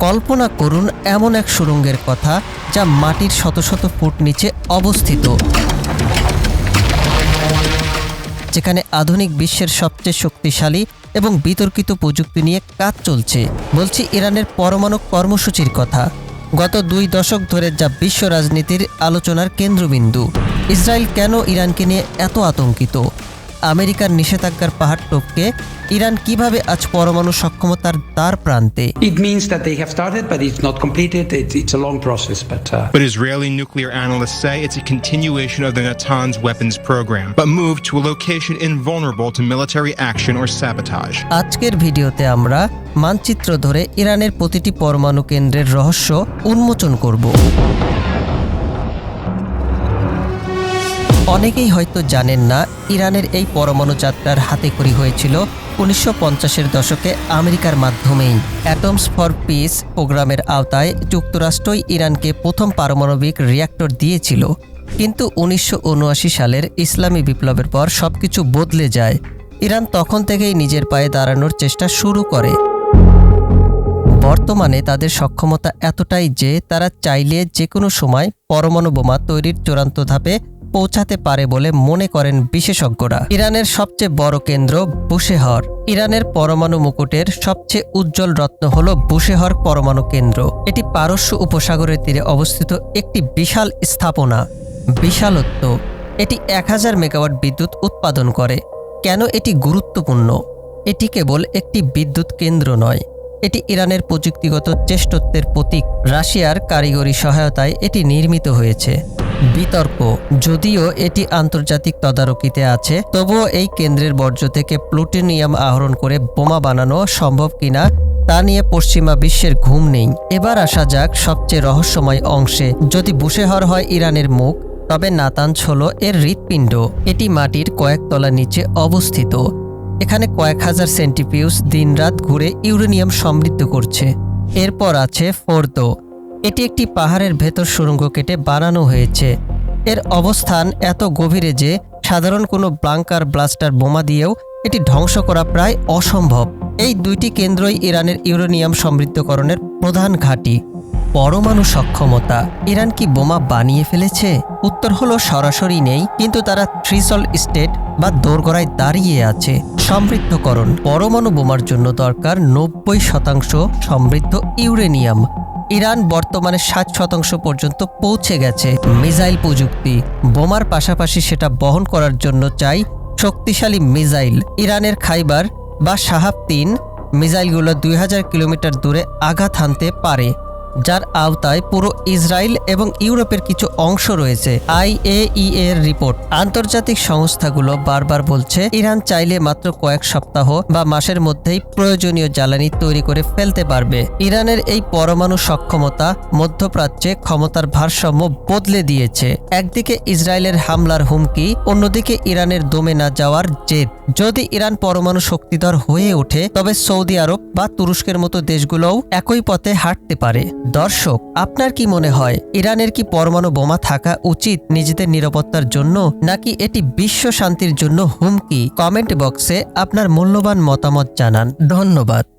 কল্পনা করুন এমন এক সুড়ঙ্গের কথা যা মাটির শত শত ফুট নিচে অবস্থিত, যেখানে আধুনিক বিশ্বের সবচেয়ে শক্তিশালী এবং বিতর্কিত প্রযুক্তি নিয়ে কাজ চলছে। বলছি ইরানের পরমাণু কর্মসূচির কথা। গত 2 দশক ধরে যা বিশ্ব রাজনীতির আলোচনার কেন্দ্রবিন্দু। ইসরায়েল কেন ইরানকে নিয়ে এত আতঙ্কিত? আমেরিকার নিষেধাজ্ঞার পাহাড় টপকে ইরান কিভাবে আজ পরমাণু সক্ষমতার দ্বার প্রান্তে? It means that they have started, but it's not completed. It's a long process, But Israeli nuclear analysts say it's a continuation of the Natanz weapons program, but moved to a location invulnerable to military action or sabotage. আজকের ভিডিওতে আমরা মানচিত্র ধরে ইরানের প্রতিটি পরমাণু কেন্দ্রের রহস্য উন্মোচন করব। অনেকেই হয়তো জানেন না, ইরানের এই পরমাণু যাত্রার হাতেখড়ি হয়েছিল 1950-এর দশকে আমেরিকার মাধ্যমেই। অ্যাটমস ফর পিস প্রোগ্রামের আওতায় যুক্তরাষ্ট্রই ইরানকে প্রথম পারমাণবিক রিঅ্যাক্টর দিয়েছিল। কিন্তু 1979 সালের ইসলামী বিপ্লবের পর সবকিছু বদলে যায়। ইরান তখন থেকেই নিজের পায়ে দাঁড়ানোর চেষ্টা শুরু করে। বর্তমানে তাদের সক্ষমতা এতটাই যে তারা চাইলে যে কোনো সময় পরমাণু বোমা তৈরির চূড়ান্ত ধাপে পৌঁছাতে পারে বলে মনে করেন বিশেষজ্ঞরা। ইরানের সবচেয়ে বড় কেন্দ্র বুশেহর। ইরানের পরমাণু মুকুটের সবচেয়ে উজ্জ্বল রত্ন হল বুশেহর পরমাণু কেন্দ্র। এটি পারস্য উপসাগরের তীরে অবস্থিত একটি বিশাল স্থাপনা। বিশালত্ব, এটি 1000 মেগাওয়াট বিদ্যুৎ উৎপাদন করে। কেন এটি গুরুত্বপূর্ণ? এটি কেবল একটি বিদ্যুৎ কেন্দ্র নয়, এটি ইরানের প্রযুক্তিগত শ্রেষ্ঠত্বের প্রতীক। রাশিয়ার কারিগরি সহায়তায় এটি নির্মিত হয়েছে। বিতর্ক, যদিও এটি আন্তর্জাতিক তদারকিতে আছে, তবুও এই কেন্দ্রের বর্জ্য থেকে প্লুটোনিয়াম আহরণ করে বোমা বানানো সম্ভব কিনা তা নিয়ে পশ্চিমা বিশ্বের ঘুম নেই। এবার আসা যাক সবচেয়ে রহস্যময় অংশে। যদি বুশেহর হয় ইরানের মুখ, তবে নাতানজ হল এর হৃৎপিণ্ড। এটি মাটির কয়েক তলা নিচে অবস্থিত। এখানে কয়েক হাজার সেন্টিফিউজ দিনরাত ঘুরে ইউরেনিয়াম সমৃদ্ধ করছে। এরপর আছে ফোর্দো। এটি একটি পাহাড়ের ভেতর সুড়ঙ্গ কেটে বানানো হয়েছে। এর অবস্থান এত গভীরে যে সাধারণ কোনো ব্লাঙ্কার ব্লাস্টার বোমা দিয়েও এটি ধ্বংস করা প্রায় অসম্ভব। এই দুইটি কেন্দ্রই ইরানের ইউরেনিয়াম সমৃদ্ধকরণের প্রধান ঘাঁটি। পরমাণু সক্ষমতা, ইরান কি বোমা বানিয়ে ফেলেছে? উত্তর হলো সরাসরি নেই, কিন্তু তারা থ্রিসল স্টেট বা দোরগোড়ায় দাঁড়িয়ে আছে। সমৃদ্ধকরণ, পরমাণু বোমার জন্য দরকার 90% সমৃদ্ধ ইউরেনিয়াম। ইরান বর্তমানে 60% পর্যন্ত পৌঁছে গেছে। মিসাইল প্রযুক্তি, বোমার পাশাপাশি সেটা বহন করার জন্য চাই শক্তিশালী মিসাইল। ইরানের খাইবার বা শাহাব-3 মিসাইলগুলো 2000 কিলোমিটার দূরে আঘাত হানতে পারে, যার আওতায় পুরো ইসরায়েল এবং ইউরোপের কিছু অংশ রয়েছে। IAEA এর রিপোর্ট। আন্তর্জাতিক সংস্থাগুলো বারবার বলছে ইরান চাইলে মাত্র কয়েক সপ্তাহ বা মাসের মধ্যেই প্রয়োজনীয় জ্বালানি তৈরি করে ফেলতে পারবে। ইরানের এই পরমাণু সক্ষমতা মধ্যপ্রাচ্যে ক্ষমতার ভারসাম্য বদলে দিয়েছে। একদিকে ইসরায়েলের হামলার হুমকি, অন্যদিকে ইরানের দমে না যাওয়ার জেদ। যদি ইরান পরমাণু শক্তিধর হয়ে ওঠে, তবে সৌদি আরব বা তুরস্কের মতো দেশগুলোও একই পথে হাঁটতে পারে। দর্শক, আপনার কি মনে হয়, ইরানের কি পরমাণু বোমা থাকা উচিত নিজেদের নিরাপত্তার জন্য, নাকি এটি বিশ্ব শান্তির জন্য হুমকি? কমেন্ট বক্সে আপনার মূল্যবান মতামত জানান। ধন্যবাদ।